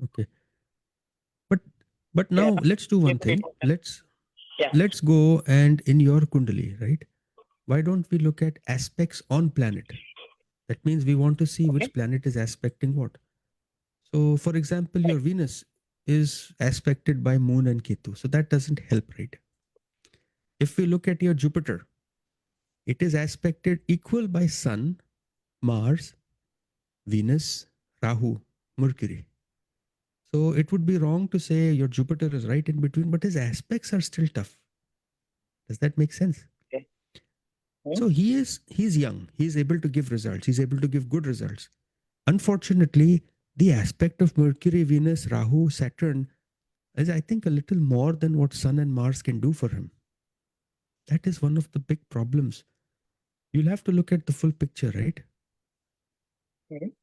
okay. But now
Yeah.
let's do one thing. Let's go and in your kundali, right? Why don't we look at aspects on planet? That means we want to see which planet is aspecting what. So for example, your Venus is aspected by Moon and Ketu. So that doesn't help, right? If we look at your Jupiter, it is aspected equal by Sun, Mars, Venus, Rahu, Mercury. So it would be wrong to say your Jupiter is right in between, but his aspects are still tough. Does that make sense?
Okay.
So he's young. He's able to give results. He's able to give good results. Unfortunately, the aspect of Mercury, Venus, Rahu, Saturn is, I think, a little more than what Sun and Mars can do for him. That is one of the big problems. You'll have to look at the full picture, right?
Mhm.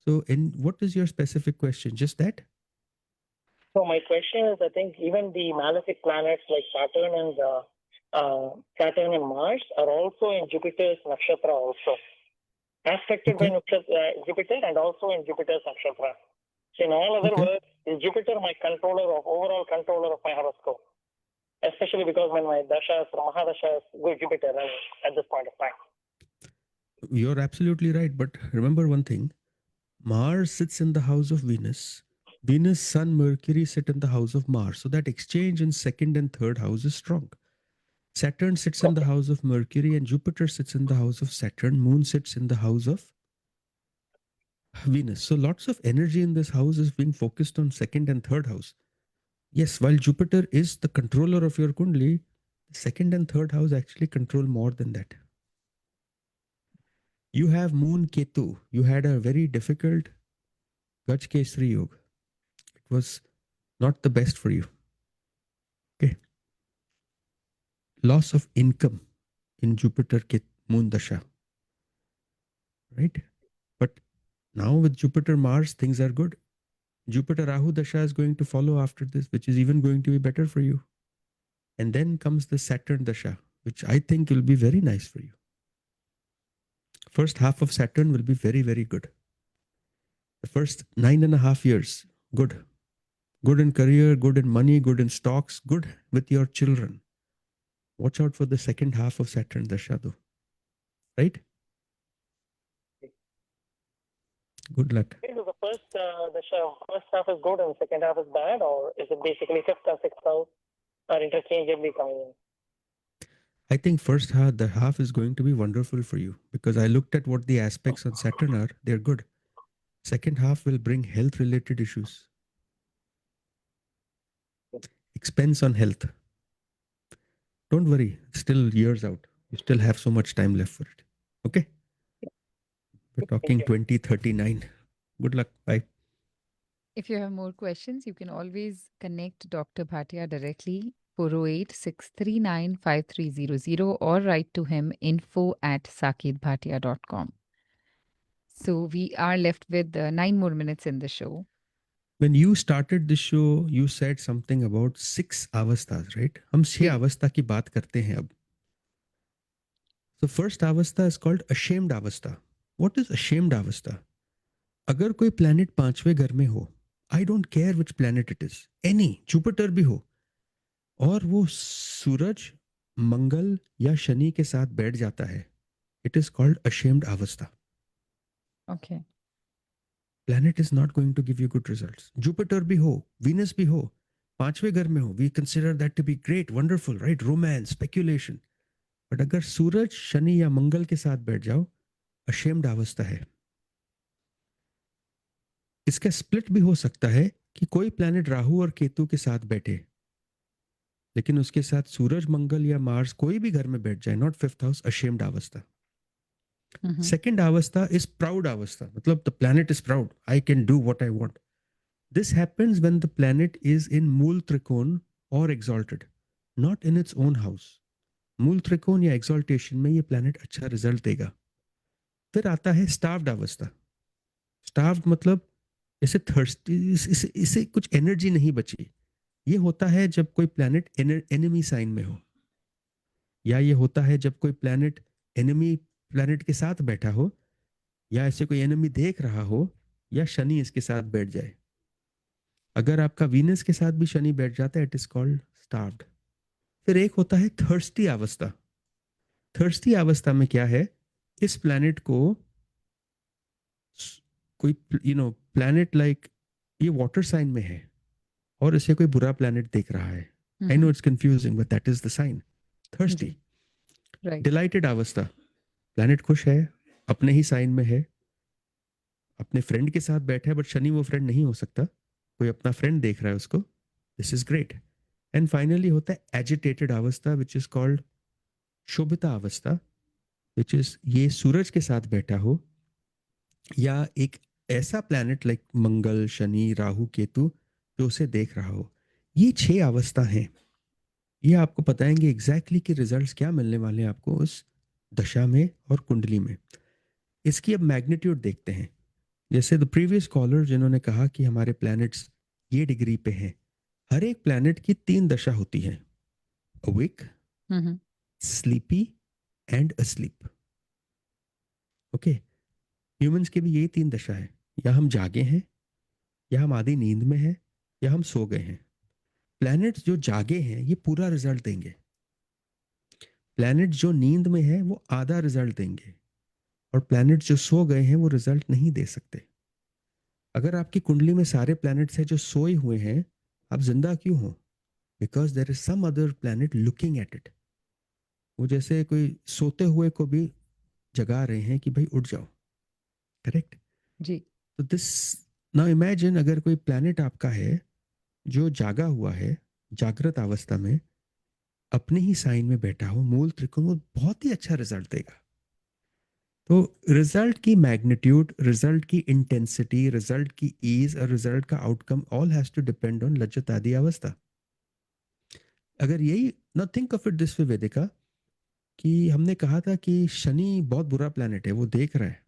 So, what is your specific question? Just that?
So my question is, I think even the malefic planets like Saturn and Mars are also in Jupiter's nakshatra also, aspected by Jupiter and also in Jupiter's nakshatra. So in all other words, is Jupiter my overall controller of my horoscope? Especially because when my dashas or mahadasha is good Jupiter at this point of time.
You're absolutely right. But remember one thing. Mars sits in the house of Venus. Venus, Sun, Mercury sit in the house of Mars. So that exchange in second and third house is strong. Saturn sits in the house of Mercury and Jupiter sits in the house of Saturn. Moon sits in the house of Venus. So lots of energy in this house is being focused on second and third house. Yes, while Jupiter is the controller of your Kundali, the second and third house actually control more than that. You have Moon Ketu. You had a very difficult Gaj Kesri Yoga. It was not the best for you. Okay. Loss of income in Jupiter Moon Dasha. Right? But now with Jupiter Mars, things are good. Jupiter Rahu Dasha is going to follow after this, which is even going to be better for you. And then comes the Saturn Dasha, which I think will be very nice for you. First half of Saturn will be very, very good. The first 9.5 years, good. Good in career, good in money, good in stocks, good with your children. Watch out for the second half of Saturn Dasha though. Right? Good luck.
So the first half is good and the second half is bad, or is it basically fifth and sixth house are interchangeably coming in?
I think the half is going to be wonderful for you because I looked at what the aspects on Saturn are. They're good. Second half will bring health related issues. Expense on health. Don't worry, it's still years out. You still have so much time left for it. Okay? We're talking 2039. Good luck. Bye.
If you have more questions, you can always connect Dr. Bhatia directly, 408-639-5300, or write to him info@saketbhatia.com. So we are left with 9 more minutes in the show.
When you started the show, you said something about 6 avasthas, right? हम 6 अवस्था की बात करते हैं अब. So first avastha is called ashamed avastha. What is ashamed avastha? अगर कोई planet 5वें घर में हो, I don't care which planet it is, any, Jupiter भी हो, और वो सूरज, मंगल या शनि के साथ बैठ जाता है, it is called ashamed avastha.
Okay.
Planet is not going to give you good results. Jupiter भी हो, Venus भी हो, 5वें घर में हो, we consider that to be great, wonderful, right? Romance, speculation. But अगर सूरज, शनि या मंगल के साथ बैठ जाओ, ashamed अवस्था है. इसका स्प्लिट भी हो सकता है कि कोई प्लैनेट राहु और केतु के साथ बैठे, लेकिन उसके साथ सूरज, मंगल या मार्स कोई भी घर में बैठ जाए, नॉट फिफ्थ हाउस, ashamed अवस्था. Second avastha is proud avastha. मतलब the planet is proud. I can do what I want. This happens when the planet is in मूल त्रिकोण or exalted, not in its own house. मूल त्रिकोण या exaltation में ये planet अच्छा result देगा. फिर आता है starved अवस्था. Starved मतलब इसे thirsty, इसे कुछ एनर्जी नहीं बची. ये होता है जब कोई planet enemy sign में हो, या ये होता है जब कोई planet enemy प्लैनेट के साथ बैठा हो, या ऐसे कोई एनिमी देख रहा हो, या शनि इसके साथ बैठ जाए. अगर आपका वीनस के साथ भी शनि बैठ जाता है, इट इज कॉल्ड स्टार्व्ड. फिर एक होता है थर्स्टी अवस्था. थर्स्टी अवस्था में क्या है, इस प्लैनेट को कोई प्लैनेट लाइक ये वाटर साइन में है और इसे कोई बुरा प्लैनेट देख रहा है. I know it's confusing but that is the sign. Thirsty. Delighted अवस्था, प्लैनेट खुश है, अपने ही साइन में है, अपने फ्रेंड के साथ बैठा है, बट शनि वो फ्रेंड नहीं हो सकता, कोई अपना फ्रेंड देख रहा है उसको. This is great. And finally होता है एजिटेटेड अवस्था, विच इज कॉल्ड शोभिता अवस्था, विच इज ये सूरज के साथ बैठा हो, या एक ऐसा प्लैनेट लाइक मंगल, शनि, राहु, केतु जो उसे देख रहा हो. ये 6 अवस्था हैं. ये आपको बताएंगे एग्जैक्टली कि रिजल्ट्स क्या मिलने वाले हैं आपको उस दशा में और कुंडली में. इसकी अब मैग्नीट्यूड देखते हैं. जैसे द प्रीवियस कॉलर जिन्होंने कहा कि हमारे प्लैनेट्स ये डिग्री पे हैं, हर एक प्लैनेट की 3 दशा होती है, awake, sleepy and asleep. Okay, humans की भी यही 3 दशा है, या हम जागे हैं, या हम आधी नींद में हैं, या हम सो गए हैं. प्लैनेट्स जो जागे हैं ये पूरा रिजल्ट देंगे, प्लैनेट जो नींद में है वो आधा रिजल्ट देंगे, और प्लैनेट जो सो गए हैं वो रिजल्ट नहीं दे सकते. अगर आपकी कुंडली में सारे प्लैनेट्स हैं जो सोए हुए हैं, आप जिंदा क्यों हो? Because there is some other planet looking at it. वो जैसे कोई सोते हुए को भी जगा रहे हैं कि भाई उठ जाओ. करेक्ट
जी.
तो दिस नाउ इमेजिन अगर कोई प्लैनेट आपका है जो जागा हुआ है, जागृत अवस्था में, अपने ही साइन में बैठा हो, मूल त्रिकोण, वो बहुत ही अच्छा रिजल्ट देगा. तो रिजल्ट की मैग्नीट्यूड, रिजल्ट की इंटेंसिटी, रिजल्ट की ईज और रिजल्ट का outcome all has to depend on लज्जत आदि अवस्था. अगर यही ना, think of it this way Vedika, कि हमने कहा था कि शनि बहुत बुरा प्लैनेट है, वो देख रहा है,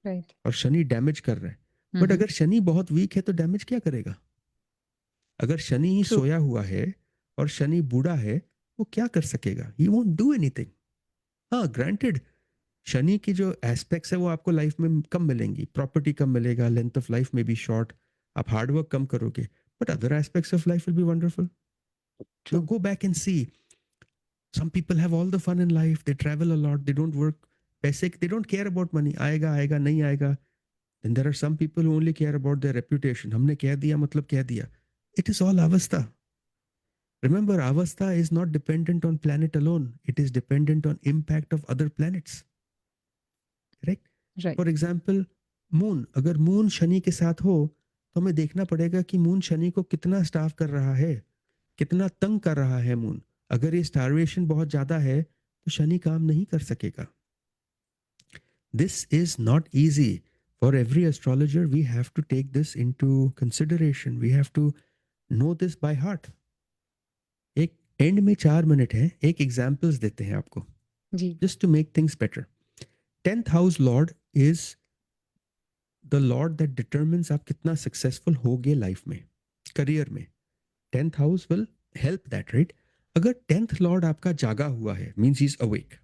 राइट,
और शनि डैमेज कर रहा है. बट अगर शनि बहुत वीक है तो डैमेज क्या करेगा? अगर शनि ही सोया हुआ है और शनि बूढ़ा है, वो क्या कर सकेगा? He won't do anything. हाँ, ग्रांटेड शनि की जो एस्पेक्ट्स है वो आपको लाइफ में कम मिलेंगी, प्रॉपर्टी कम मिलेगा, लेंथ ऑफ लाइफ में भी शॉर्ट, आप हार्ड वर्क कम करोगे, but other aspects of life will be wonderful. So go back and see. Some people have all the fun in life. They travel a lot. They don't work. Basic. They don't care about money. आएगा आएगा नहीं आएगा. Then there are some people who only care about their reputation. हमने कह दिया मतलब कह दिया. It is all avastha. Remember, avastha is not dependent on planet alone. It is dependent on impact of other planets. Correct?
Right.
For example, moon. अगर moon Shani के साथ हो तो हमें देखना पड़ेगा कि moon शनि को कितना स्टाफ कर रहा है, कितना तंग कर रहा है मून. अगर ये स्टारवेशन बहुत ज्यादा है तो शनि काम नहीं कर सकेगा. This is not easy for every astrologer. We have to take this into consideration. We have to know this by heart. एक एंड में 4 मिनट है, एक एग्जांपल्स देते हैं आपको
जी.
Just to make things better. 10th house lord is the lord that determines आप कितना सक्सेसफुल होगे लाइफ में, करियर में. 10th house will help that, right? अगर 10th lord आपका जागा हुआ है, means he's awake,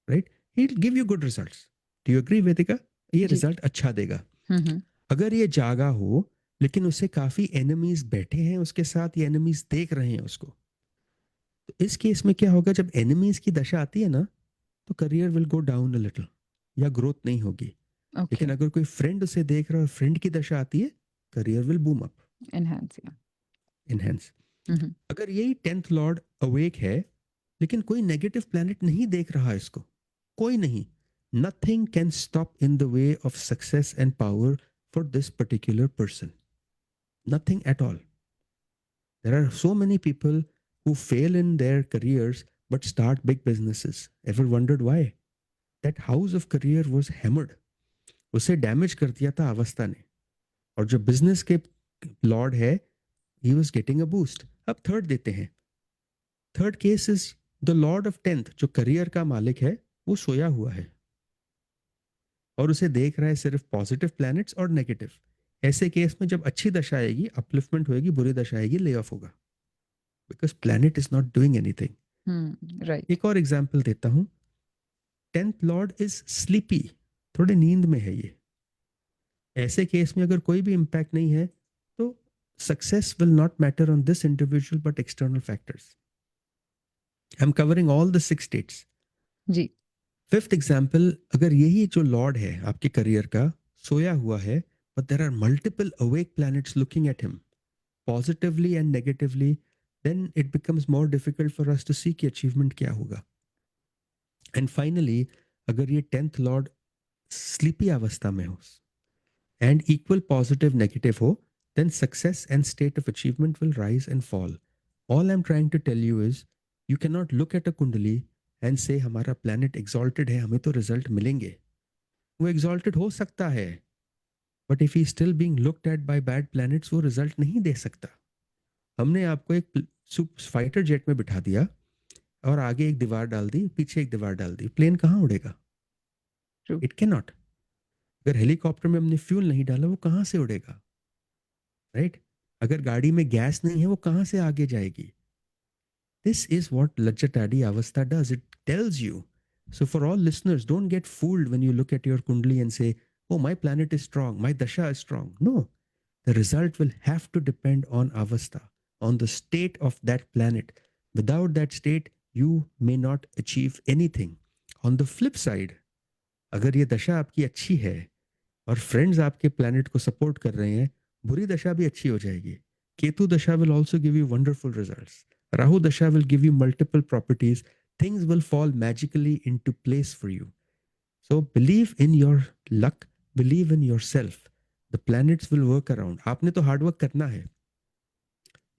right? He'll give you good results. Do you agree, Vedika? ये
जी.
रिजल्ट अच्छा देगा.
हम्म.
अगर ये जागा हो लेकिन उसे काफी एनिमीज बैठे हैं उसके साथ, ये एनिमीज देख रहे हैं उसको, तो इस केस में क्या होगा, जब एनिमीज की दशा आती है ना तो career will go down a little या ग्रोथ नहीं होगी. लेकिन
Okay.
अगर कोई फ्रेंड उसे देख रहा है और फ्रेंड की दशा आती है, career will boom up,
Enhance. Yeah.
Enhance.
Hmm.
अगर यही 10th लॉर्ड अवेक है लेकिन कोई नेगेटिव प्लैनेट नहीं देख रहा इसको, कोई नहीं, nothing can stop in the way of success and power for this particular person. Nothing at all. There are so many people who fail in their careers but start big businesses. Ever wondered why? That house of career was hammered. उसे damage कर दिया था अवस्था ने. और जो business के Lord है, he was getting a boost. अब थर्ड देते हैं. Third case is the Lord of 10th, जो करियर का मालिक है, वो सोया हुआ है और उसे देख रहा है सिर्फ पॉजिटिव प्लैनेट्स और नेगेटिव. ऐसे केस में जब अच्छी दशा आएगी अपलिफ्टमेंट होएगी, बुरी दशा आएगी ले ऑफ होगा, because planet is not doing anything.
Right.
एक और एग्जांपल देता हूं. 10th लॉर्ड इज स्लीपी, थोड़े नींद में है ये. ऐसे केस में अगर कोई भी इंपैक्ट नहीं है तो success will not matter on this individual but external factors. I am covering all the 6 states.
जी.
5th एग्जाम्पल, अगर यही जो लॉर्ड है आपके करियर का सोया हुआ है, but there are multiple awake planets looking at him positively and negatively, then it becomes more difficult for us to see कि अचीवमेंट क्या होगा. एंड फाइनली, अगर ये 10th लॉर्ड स्लीपी अवस्था में हो एंड इक्वल पॉजिटिव नेगेटिव हो, then success and state of achievement will rise and fall. All I'm trying to tell you is, you cannot look at a kundali and say हमारा planet exalted है, हमें तो result मिलेंगे. वो exalted हो सकता है, but if he is still being looked at by bad planets, वो result नहीं दे सकता. हमने आपको एक फाइटर जेट में बिठा दिया और आगे एक दीवार डाल दी, पीछे एक दीवार डाल दी, प्लेन कहाँ उड़ेगा?
True.
It cannot. अगर हेलीकॉप्टर में हमने फ्यूल नहीं डाला, वो कहाँ से उड़ेगा? राइट? अगर गाड़ी में गैस नहीं है, वो कहां से आगे जाएगी? दिस इज व्हाट लज्जटाडी अवस्था does. It tells you. So for all listeners, don't get fooled when you look at your kundli and से, oh, my planet is strong, my dasha is strong. No, the result will have to depend on avastha, on the state of that planet. Without that state, you may not achieve anything. On the flip side, अगर ये दशा आपकी अच्छी है और friends आपके planet को support कर रहे हैं, बुरी दशा भी अच्छी हो जाएगी. केतु दशा will also give you wonderful results. Rahu दशा will give you multiple properties. Things will fall magically into place for you. So believe in your luck, believe in yourself. The planets will work around. आपने तो hard work करना है.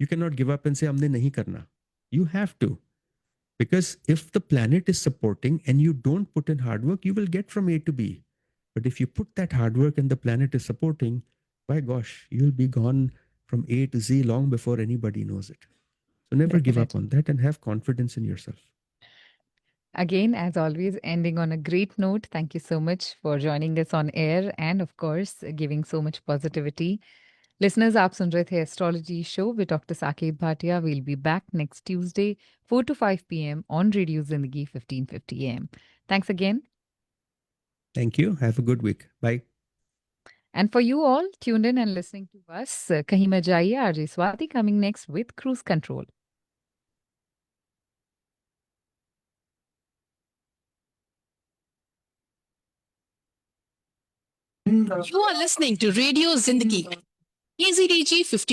You cannot give up and say हमने नहीं करना. You have to. Because if the planet is supporting and you don't put in hard work, you will get from A to B. But if you put that hard work and the planet is supporting, by gosh, you'll be gone from A to Z long before anybody knows it. So never give up on that and have confidence in yourself.
Again, as always, ending on a great note. Thank you so much for joining us on air and, of course, giving so much positivity. Listeners, आप सुन रहे थे astrology show with doctor Saket Bhatia. We'll be back next Tuesday, 4 to 5 p.m. on Radio Zindagi 1550 AM. Thanks again.
Thank you. Have a good week. Bye.
And for you all tuned in and listening to us, Kahin Mein Jaiye, RJ Swati coming next with Cruise Control.
You are listening to Radio Zindagi. KZDG 50.